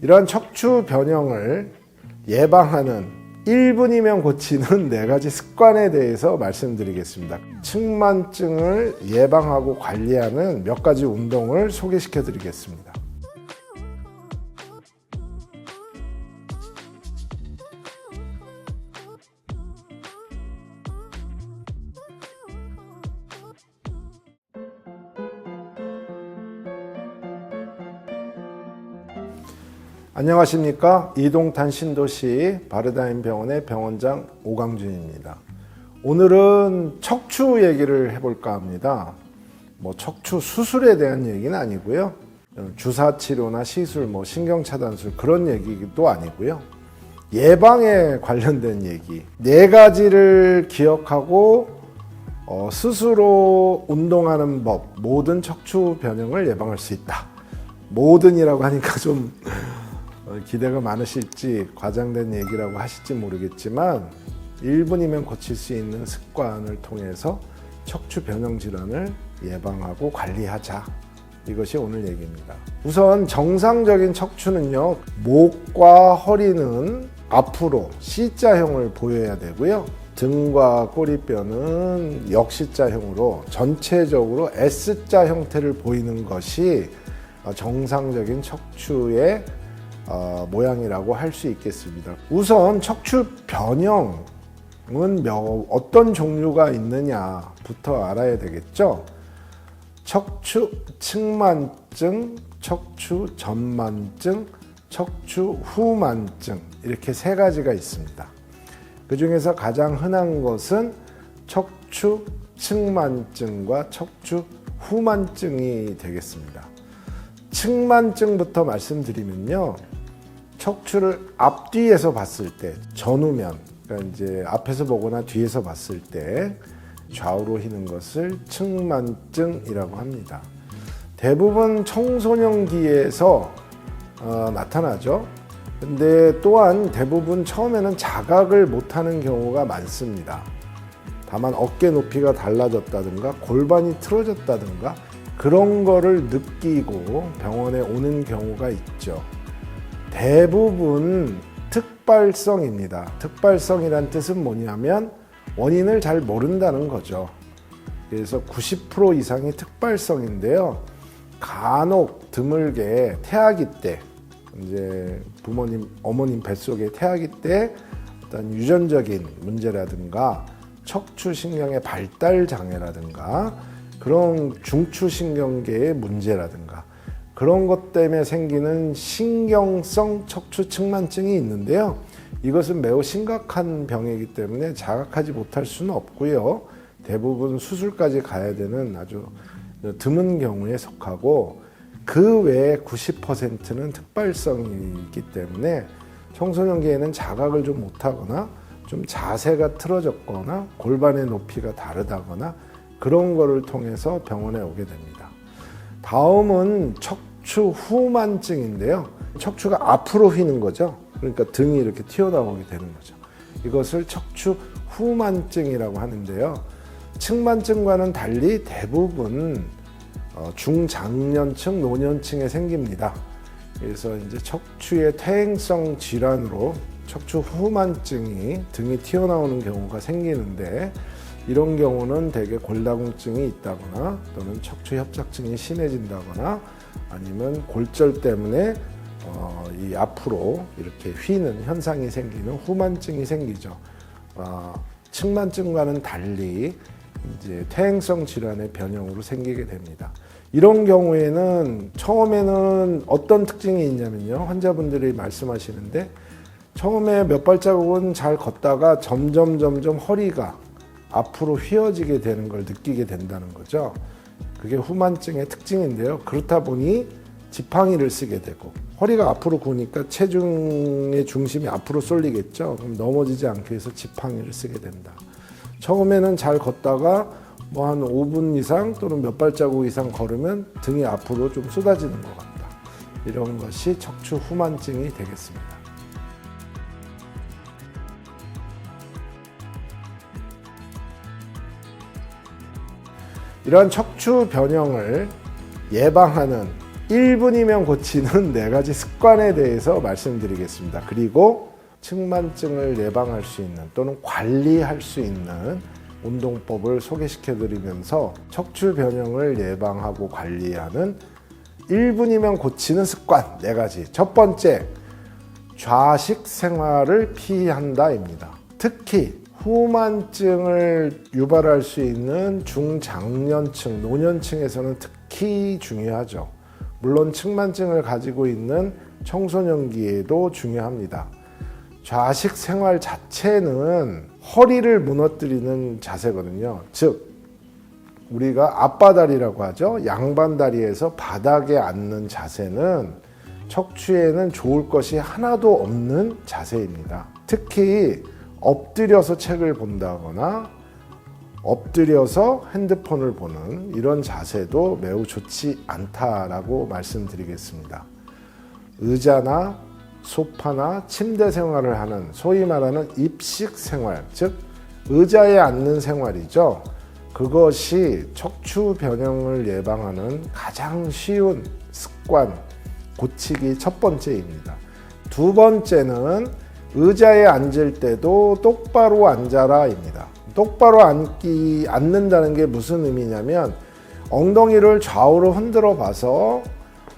이러한 척추 변형을 예방하는 1분이면 고치는 4가지 습관에 대해서 말씀드리겠습니다. 측만증을 예방하고 관리하는 몇 가지 운동을 소개시켜 드리겠습니다. 안녕하십니까. 이동탄 신도시 바르다임 병원의 병원장 오강준입니다. 오늘은 척추 얘기를 해볼까 합니다. 척추 수술에 대한 얘기는 아니고요. 주사 치료나 시술, 신경차단술 그런 얘기도 아니고요. 예방에 관련된 얘기 4가지를 기억하고 스스로 운동하는 법, 모든 척추 변형을 예방할 수 있다. 모든이라고 하니까 좀 기대가 많으실지 과장된 얘기라고 하실지 모르겠지만 1분이면 고칠 수 있는 습관을 통해서 척추 변형 질환을 예방하고 관리하자. 이것이 오늘 얘기입니다. 우선 정상적인 척추는요, 목과 허리는 앞으로 C자형을 보여야 되고요. 등과 꼬리뼈는 역C자형으로 전체적으로 S자 형태를 보이는 것이 정상적인 척추의 모양이라고 할 수 있겠습니다. 우선 척추 변형은 어떤 종류가 있느냐부터 알아야 되겠죠. 척추 측만증, 척추 전만증, 척추 후만증 이렇게 3가지가 있습니다. 그 중에서 가장 흔한 것은 척추 측만증과 척추 후만증이 되겠습니다. 측만증부터 말씀드리면요. 척추를 앞뒤에서 봤을 때, 전후면, 그러니까 이제 앞에서 보거나 뒤에서 봤을 때 좌우로 휘는 것을 측만증이라고 합니다. 대부분 청소년기에서 나타나죠. 근데 또한 대부분 처음에는 자각을 못하는 경우가 많습니다. 다만 어깨 높이가 달라졌다든가 골반이 틀어졌다든가 그런 거를 느끼고 병원에 오는 경우가 있죠. 대부분 특발성입니다. 특발성이란 뜻은 뭐냐면 원인을 잘 모른다는 거죠. 그래서 90% 이상이 특발성인데요. 간혹 드물게 태아기 때, 이제 부모님, 어머님 뱃속에 태아기 때 어떤 유전적인 문제라든가 척추신경의 발달 장애라든가 그런 중추신경계의 문제라든가 그런 것 때문에 생기는 신경성 척추 측만증이 있는데요. 이것은 매우 심각한 병이기 때문에 자각하지 못할 수는 없고요. 대부분 수술까지 가야 되는 아주 드문 경우에 속하고 그 외에 90%는 특발성이기 때문에 청소년기에는 자각을 좀 못하거나 좀 자세가 틀어졌거나 골반의 높이가 다르다거나 그런 거를 통해서 병원에 오게 됩니다. 다음은 척추 후만증인데요. 척추가 앞으로 휘는 거죠. 그러니까 등이 이렇게 튀어나오게 되는 거죠. 이것을 척추 후만증이라고 하는데요. 측만증과는 달리 대부분 중장년층, 노년층에 생깁니다. 그래서 이제 척추의 퇴행성 질환으로 척추 후만증이 등이 튀어나오는 경우가 생기는데 이런 경우는 대개 골다공증이 있다거나 또는 척추 협착증이 심해진다거나 아니면 골절 때문에 이 앞으로 이렇게 휘는 현상이 생기는 후만증이 생기죠. 측만증과는 달리 이제 퇴행성 질환의 변형으로 생기게 됩니다. 이런 경우에는 처음에는 어떤 특징이 있냐면요. 환자분들이 말씀하시는데 처음에 몇 발자국은 잘 걷다가 점점 허리가 앞으로 휘어지게 되는 걸 느끼게 된다는 거죠. 그게 후만증의 특징인데요. 그렇다 보니 지팡이를 쓰게 되고 허리가 앞으로 구니까 체중의 중심이 앞으로 쏠리겠죠. 그럼 넘어지지 않기 위해서 지팡이를 쓰게 된다. 처음에는 잘 걷다가 한 5분 이상 또는 몇 발자국 이상 걸으면 등이 앞으로 좀 쏟아지는 것 같다. 이런 것이 척추 후만증이 되겠습니다. 이러한 척추 변형을 예방하는 1분이면 고치는 4가지 습관에 대해서 말씀드리겠습니다. 그리고 측만증을 예방할 수 있는 또는 관리할 수 있는 운동법을 소개시켜드리면서 척추 변형을 예방하고 관리하는 1분이면 고치는 습관 4가지. 첫 번째, 좌식 생활을 피한다입니다. 특히 후만증을 유발할 수 있는 중장년층, 노년층에서는 특히 중요하죠. 물론 측만증을 가지고 있는 청소년기에도 중요합니다. 좌식 생활 자체는 허리를 무너뜨리는 자세거든요. 즉 우리가 앞바다리라고 하죠. 양반다리에서 바닥에 앉는 자세는 척추에는 좋을 것이 하나도 없는 자세입니다. 특히 엎드려서 책을 본다거나 엎드려서 핸드폰을 보는 이런 자세도 매우 좋지 않다라고 말씀드리겠습니다. 의자나 소파나 침대 생활을 하는 소위 말하는 입식 생활, 즉 의자에 앉는 생활이죠. 그것이 척추 변형을 예방하는 가장 쉬운 습관, 고치기 첫 번째입니다. 두 번째는 의자에 앉을 때도 똑바로 앉아라입니다. 똑바로 앉는다는 게 무슨 의미냐면 엉덩이를 좌우로 흔들어 봐서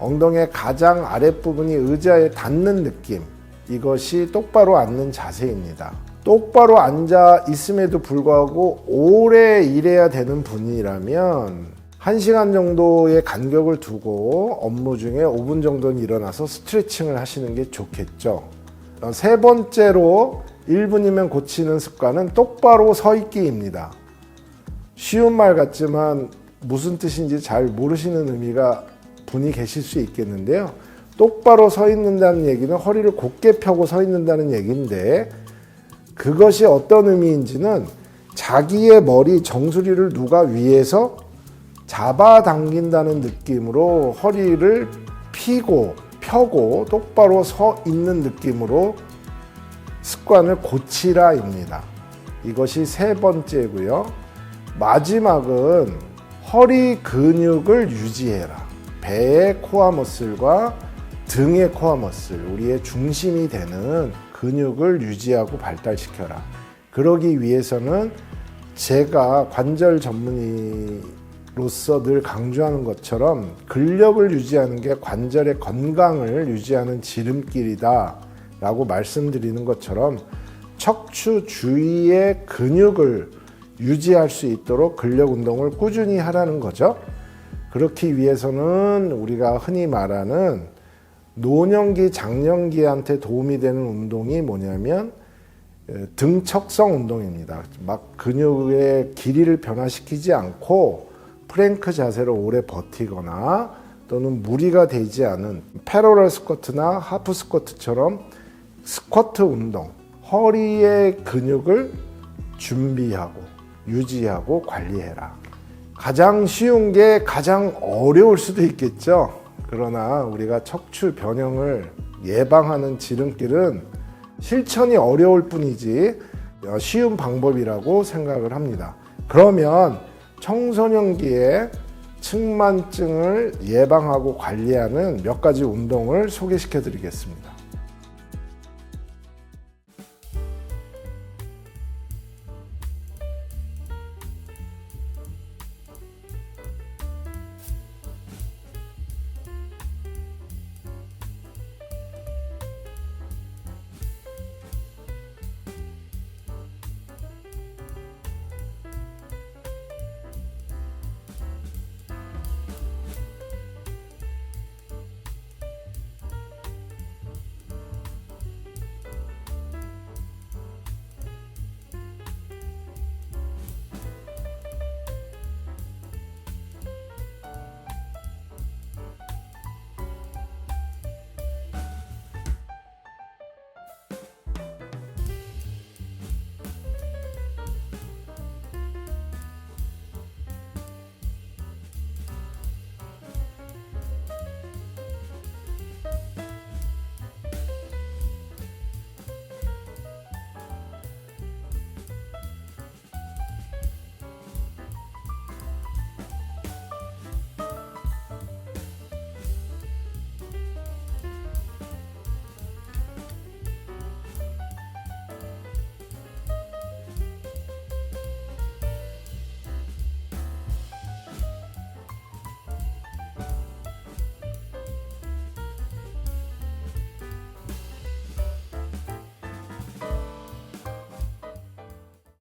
엉덩이의 가장 아랫부분이 의자에 닿는 느낌, 이것이 똑바로 앉는 자세입니다. 똑바로 앉아 있음에도 불구하고 오래 일해야 되는 분이라면 1시간 정도의 간격을 두고 업무 중에 5분 정도는 일어나서 스트레칭을 하시는 게 좋겠죠. 세 번째로 1분이면 고치는 습관은 똑바로 서 있기입니다. 쉬운 말 같지만 무슨 뜻인지 잘 모르시는 의미가 분이 계실 수 있겠는데요. 똑바로 서 있는다는 얘기는 허리를 곧게 펴고 서 있는다는 얘기인데, 그것이 어떤 의미인지는 자기의 머리 정수리를 누가 위에서 잡아당긴다는 느낌으로 허리를 펴고 똑바로 서 있는 느낌으로 습관을 고치라입니다. 이것이 세 번째고요. 마지막은 허리 근육을 유지해라. 배의 코어 머슬과 등의 코어 머슬, 우리의 중심이 되는 근육을 유지하고 발달시켜라. 그러기 위해서는 제가 관절 전문의로서 늘 강조하는 것처럼 근력을 유지하는 게 관절의 건강을 유지하는 지름길이다 라고 말씀드리는 것처럼 척추 주위의 근육을 유지할 수 있도록 근력 운동을 꾸준히 하라는 거죠. 그렇기 위해서는 우리가 흔히 말하는 노년기, 장년기한테 도움이 되는 운동이 뭐냐면 등척성 운동입니다. 막 근육의 길이를 변화시키지 않고 프랭크 자세로 오래 버티거나 또는 무리가 되지 않은 패러럴 스쿼트나 하프 스쿼트처럼 스쿼트 운동, 허리의 근육을 준비하고 유지하고 관리해라. 가장 쉬운 게 가장 어려울 수도 있겠죠. 그러나 우리가 척추 변형을 예방하는 지름길은 실천이 어려울 뿐이지 쉬운 방법이라고 생각을 합니다. 그러면 청소년기에 측만증을 예방하고 관리하는 몇 가지 운동을 소개시켜 드리겠습니다.